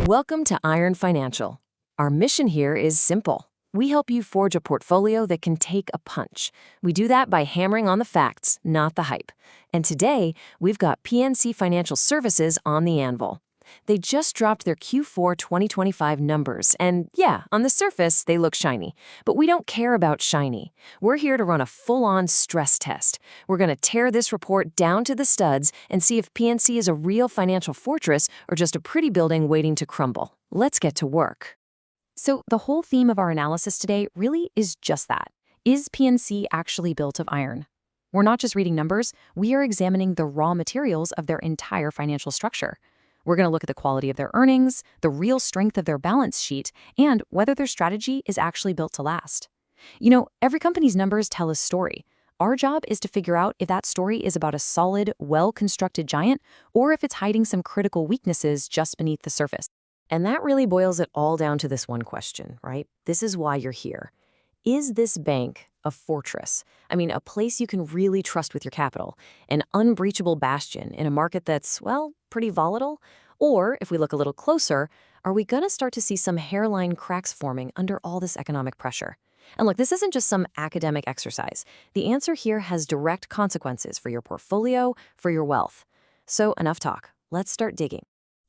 Welcome to Iron Financial. Our mission here is simple. We help you forge a portfolio that can take a punch. We do that by hammering on the facts, not the hype. And today, we've got PNC Financial Services on the anvil. They just dropped their Q4 2025 numbers, and yeah, on the surface, they look shiny. But we don't care about shiny. We're here to run a full-on stress test. We're going to tear this report down to the studs and see if PNC is a real financial fortress or just a pretty building waiting to crumble. Let's get to work. So the whole theme of our analysis today really is just that. Is PNC actually built of iron? We're not just reading numbers, we are examining the raw materials of their entire financial structure. We're going to look at the quality of their earnings, the real strength of their balance sheet, and whether their strategy is actually built to last. You know, every company's numbers tell a story. Our job is to figure out if that story is about a solid, well-constructed giant, or if it's hiding some critical weaknesses just beneath the surface. And that really boils it all down to this one question, right? This is why you're here. Is this bank a fortress? I mean, a place you can really trust with your capital, an unbreachable bastion in a market that's, well, pretty volatile? Or, if we look a little closer, are we going to start to see some hairline cracks forming under all this economic pressure? And look, this isn't just some academic exercise. The answer here has direct consequences for your portfolio, for your wealth. So enough talk. Let's start digging.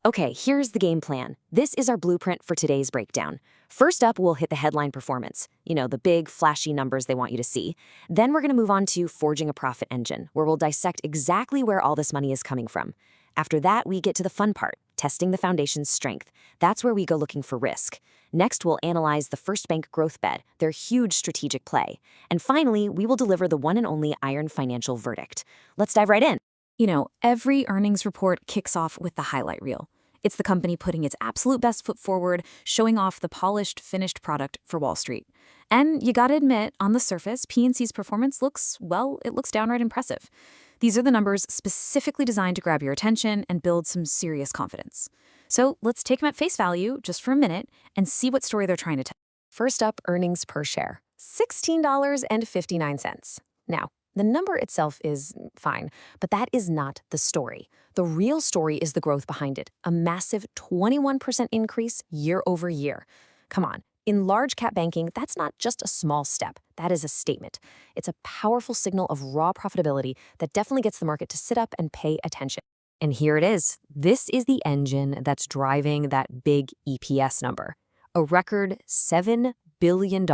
Okay, here's the game plan. This is our blueprint for today's breakdown. First up, we'll hit the headline performance. You know, the big, flashy numbers they want you to see. Then we're going to move on to forging a profit engine, where we'll dissect exactly where all this money is coming from. After that, we get to the fun part, testing the foundation's strength. That's where we go looking for risk. Next, we'll analyze the FirstBank growth bet, their huge strategic play. And finally, we will deliver the one and only Iron Financial verdict. Let's dive right in. You know, every earnings report kicks off with the highlight reel. It's the company putting its absolute best foot forward, showing off the polished, finished product for Wall Street. And you gotta admit, on the surface, PNC's performance looks downright impressive. These are the numbers specifically designed to grab your attention and build some serious confidence. So let's take them at face value just for a minute and see what story they're trying to tell. First up, earnings per share, $16.59. Now, the number itself is fine, but that is not the story. The real story is the growth behind it, a massive 21% increase year over year. Come on, in large cap banking, that's not just a small step. That is a statement. It's a powerful signal of raw profitability that definitely gets the market to sit up and pay attention. And here it is. This is the engine that's driving that big EPS number, a record $7 billion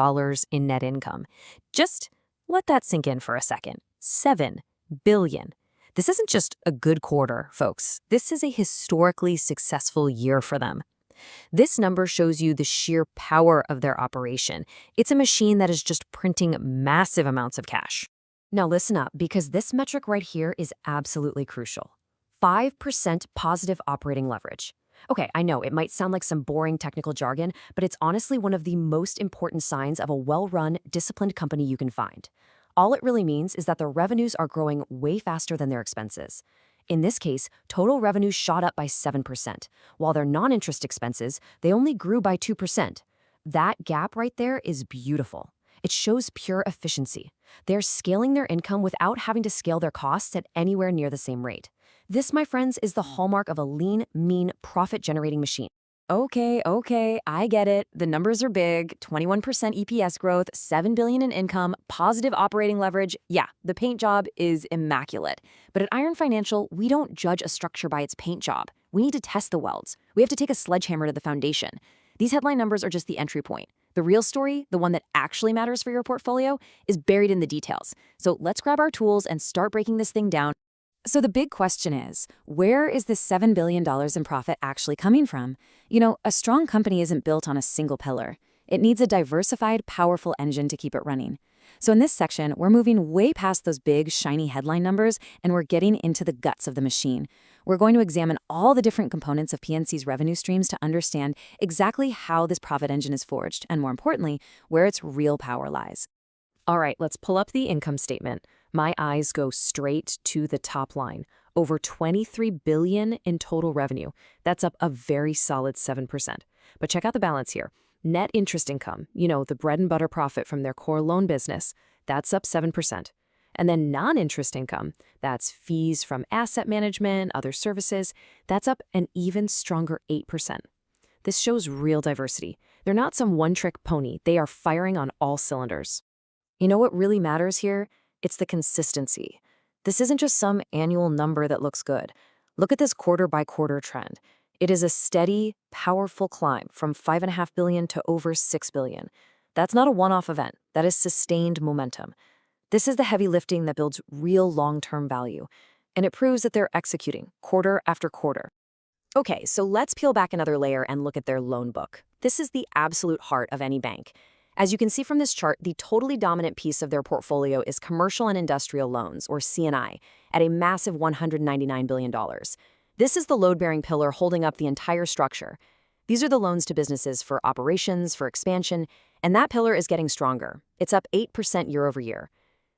in net income. Just let that sink in for a second. $7 billion. This isn't just a good quarter, folks. This is a historically successful year for them. This number shows you the sheer power of their operation. It's a machine that is just printing massive amounts of cash. Now listen up, because this metric right here is absolutely crucial. 5% positive operating leverage. Okay, I know it might sound like some boring technical jargon, but it's honestly one of the most important signs of a well-run, disciplined company you can find. All it really means is that their revenues are growing way faster than their expenses. In this case, total revenues shot up by 7%, while their non-interest expenses, they only grew by 2%. That gap right there is beautiful. It shows pure efficiency. They're scaling their income without having to scale their costs at anywhere near the same rate. This, my friends, is the hallmark of a lean, mean, profit-generating machine. Okay, I get it. The numbers are big, 21% EPS growth, $7 billion in income, positive operating leverage. Yeah, the paint job is immaculate. But at Iron Financial, we don't judge a structure by its paint job. We need to test the welds. We have to take a sledgehammer to the foundation. These headline numbers are just the entry point. The real story, the one that actually matters for your portfolio, is buried in the details. So let's grab our tools and start breaking this thing down. So the big question is, where is this $7 billion in profit actually coming from? You know, a strong company isn't built on a single pillar. It needs a diversified, powerful engine to keep it running. So in this section, we're moving way past those big, shiny headline numbers, and we're getting into the guts of the machine. We're going to examine all the different components of PNC's revenue streams to understand exactly how this profit engine is forged, and more importantly, where its real power lies. All right, let's pull up the income statement. My eyes go straight to the top line. Over $23 billion in total revenue. That's up a very solid 7%. But check out the balance here. Net interest income, you know, the bread and butter profit from their core loan business, that's up 7%. And then non-interest income, that's fees from asset management, other services, that's up an even stronger 8%. This shows real diversity. They're not some one-trick pony. They are firing on all cylinders. You know what really matters here? It's the consistency. This isn't just some annual number that looks good. Look at this quarter-by-quarter trend. It is a steady, powerful climb from $5.5 billion to over $6 billion. That's not a one-off event. That is sustained momentum. This is the heavy lifting that builds real long-term value, and it proves that they're executing quarter after quarter. Okay, so let's peel back another layer and look at their loan book. This is the absolute heart of any bank. As you can see from this chart, the totally dominant piece of their portfolio is commercial and industrial loans, or C&I, at a massive $199 billion. This is the load-bearing pillar holding up the entire structure. These are the loans to businesses for operations, for expansion, and that pillar is getting stronger. It's up 8% year over year.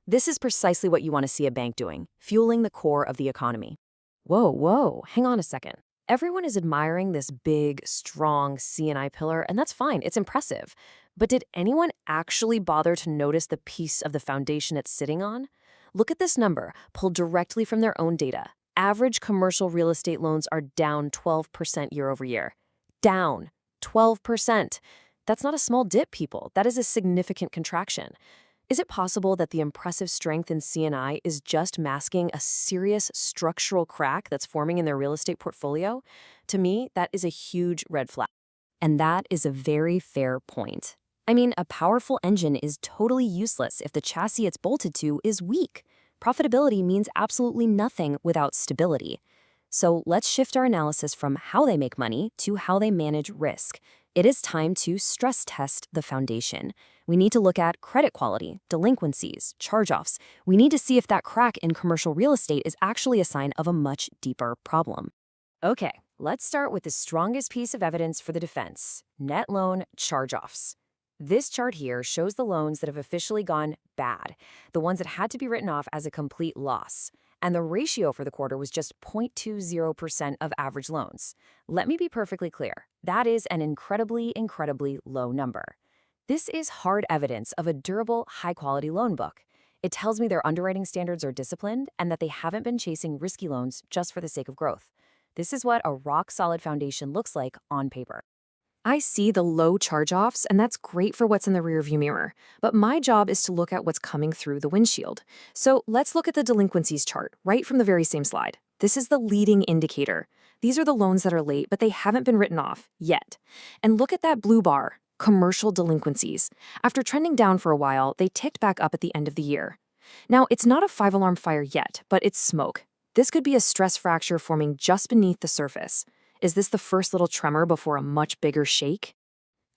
This is precisely what you want to see a bank doing, fueling the core of the economy. Whoa, hang on a second. Everyone is admiring this big, strong C&I pillar, and that's fine, it's impressive. But did anyone actually bother to notice the piece of the foundation it's sitting on? Look at this number, pulled directly from their own data. Average commercial real estate loans are down 12% year over year. Down 12%. That's not a small dip, people. That is a significant contraction. Is it possible that the impressive strength in C&I is just masking a serious structural crack that's forming in their real estate portfolio? To me, that is a huge red flag. And that is a very fair point. I mean, a powerful engine is totally useless if the chassis it's bolted to is weak. Profitability means absolutely nothing without stability. So let's shift our analysis from how they make money to how they manage risk. It is time to stress test the foundation. We need to look at credit quality, delinquencies, charge-offs. We need to see if that crack in commercial real estate is actually a sign of a much deeper problem. Okay, let's start with the strongest piece of evidence for the defense: net loan charge-offs. This chart here shows the loans that have officially gone bad, the ones that had to be written off as a complete loss. And the ratio for the quarter was just 0.20% of average loans. Let me be perfectly clear. That is an incredibly low number. This is hard evidence of a durable, high-quality loan book. It tells me their underwriting standards are disciplined and that they haven't been chasing risky loans just for the sake of growth. This is what a rock-solid foundation looks like on paper. I see the low charge-offs, and that's great for what's in the rearview mirror. But my job is to look at what's coming through the windshield. So let's look at the delinquencies chart, right from the very same slide. This is the leading indicator. These are the loans that are late, but they haven't been written off yet. And look at that blue bar, commercial delinquencies. After trending down for a while, they ticked back up at the end of the year. Now, it's not a five-alarm fire yet, but it's smoke. This could be a stress fracture forming just beneath the surface. Is this the first little tremor before a much bigger shake?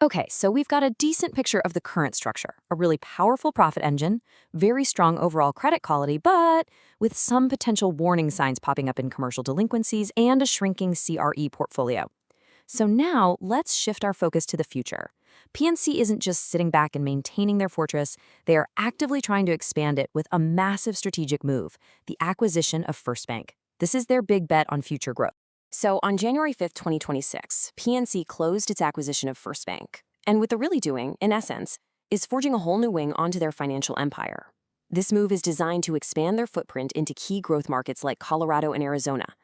Okay, so we've got a decent picture of the current structure, a really powerful profit engine, very strong overall credit quality, but with some potential warning signs popping up in commercial delinquencies and a shrinking CRE portfolio. So now let's shift our focus to the future. PNC isn't just sitting back and maintaining their fortress, they are actively trying to expand it with a massive strategic move, the acquisition of FirstBank. This is their big bet on future growth. So on January 5th, 2026, PNC closed its acquisition of FirstBank. And what they're really doing, in essence, is forging a whole new wing onto their financial empire. This move is designed to expand their footprint into key growth markets like Colorado and Arizona.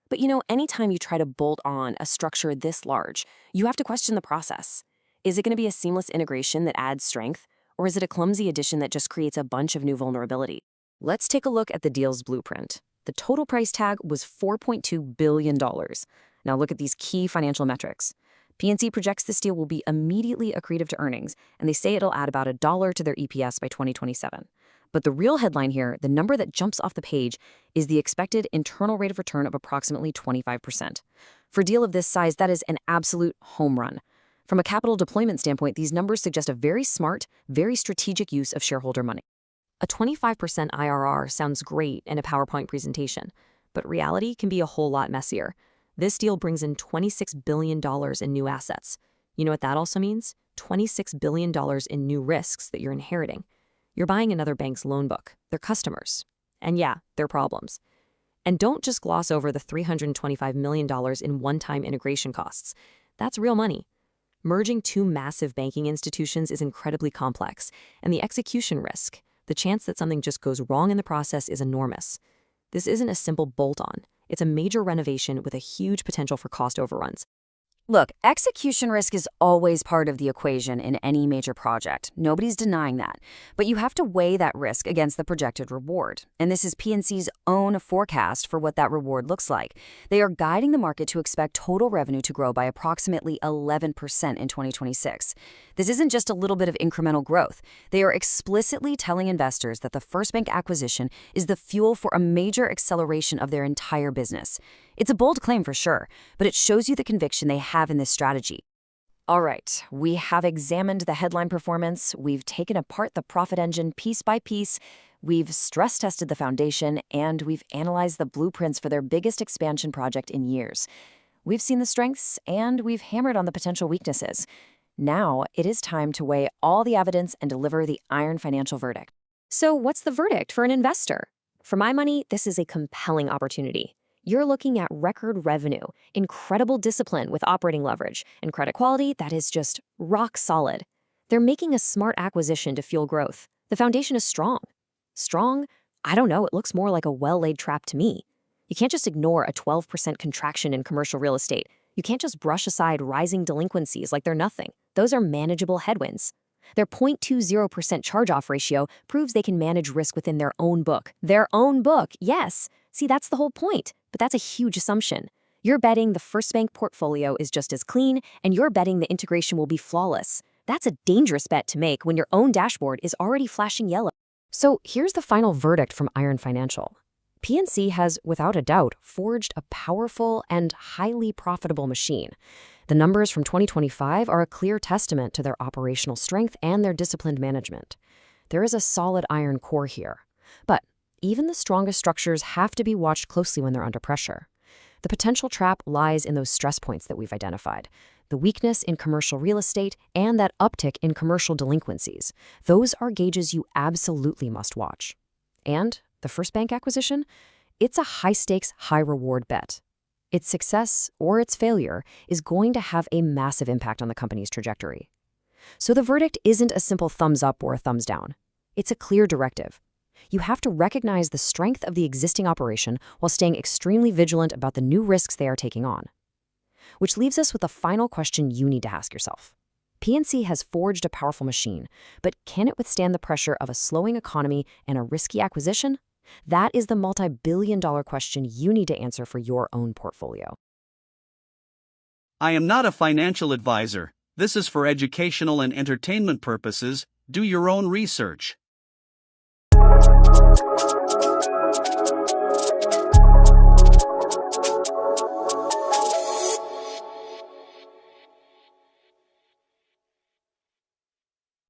But anytime you try to bolt on a structure this large, you have to question the process. Is it going to be a seamless integration that adds strength, or is it a clumsy addition that just creates a bunch of new vulnerability? Let's take a look at the deal's blueprint. The total price tag was $4.2 billion. Now look at these key financial metrics. PNC projects this deal will be immediately accretive to earnings, and they say it'll add about $1 to their EPS by 2027. But the real headline here, the number that jumps off the page, is the expected internal rate of return of approximately 25%. For a deal of this size, that is an absolute home run. From a capital deployment standpoint, these numbers suggest a very smart, very strategic use of shareholder money. A 25% IRR sounds great in a PowerPoint presentation, but reality can be a whole lot messier. This deal brings in $26 billion in new assets. You know what that also means? $26 billion in new risks that you're inheriting. You're buying another bank's loan book, their customers, and yeah, their problems. And don't just gloss over the $325 million in one-time integration costs. That's real money. Merging two massive banking institutions is incredibly complex, and the execution risk, the chance that something just goes wrong in the process, is enormous. This isn't a simple bolt-on. It's a major renovation with a huge potential for cost overruns. Look, execution risk is always part of the equation in any major project. Nobody's denying that. But you have to weigh that risk against the projected reward. And this is PNC's own forecast for what that reward looks like. They are guiding the market to expect total revenue to grow by approximately 11% in 2026. This isn't just a little bit of incremental growth. They are explicitly telling investors that the FirstBank acquisition is the fuel for a major acceleration of their entire business. It's a bold claim for sure, but it shows you the conviction they have in this strategy. All right, we have examined the headline performance, we've taken apart the profit engine piece by piece, we've stress tested the foundation, and we've analyzed the blueprints for their biggest expansion project in years. We've seen the strengths, and we've hammered on the potential weaknesses. Now, it is time to weigh all the evidence and deliver the iron financial verdict. So what's the verdict for an investor? For my money, this is a compelling opportunity. You're looking at record revenue, incredible discipline with operating leverage, and credit quality that is just rock solid. They're making a smart acquisition to fuel growth. The foundation is strong. Strong? I don't know, it looks more like a well-laid trap to me. You can't just ignore a 12% contraction in commercial real estate. You can't just brush aside rising delinquencies like they're nothing. Those are manageable headwinds. Their 0.20% charge-off ratio proves they can manage risk within their own book. Their own book, yes. See, that's the whole point. But that's a huge assumption. You're betting the FirstBank portfolio is just as clean, and you're betting the integration will be flawless. That's a dangerous bet to make when your own dashboard is already flashing yellow. So here's the final verdict from Iron Financial. PNC has, without a doubt, forged a powerful and highly profitable machine. The numbers from 2025 are a clear testament to their operational strength and their disciplined management. There is a solid iron core here. But even the strongest structures have to be watched closely when they're under pressure. The potential trap lies in those stress points that we've identified. The weakness in commercial real estate and that uptick in commercial delinquencies. Those are gauges you absolutely must watch. And the FirstBank acquisition? It's a high-stakes, high-reward bet. Its success or its failure is going to have a massive impact on the company's trajectory. So the verdict isn't a simple thumbs up or a thumbs down. It's a clear directive. You have to recognize the strength of the existing operation while staying extremely vigilant about the new risks they are taking on. Which leaves us with the final question you need to ask yourself. PNC has forged a powerful machine, but can it withstand the pressure of a slowing economy and a risky acquisition? That is the multi-billion-dollar question you need to answer for your own portfolio. I am not a financial advisor. This is for educational and entertainment purposes. Do your own research.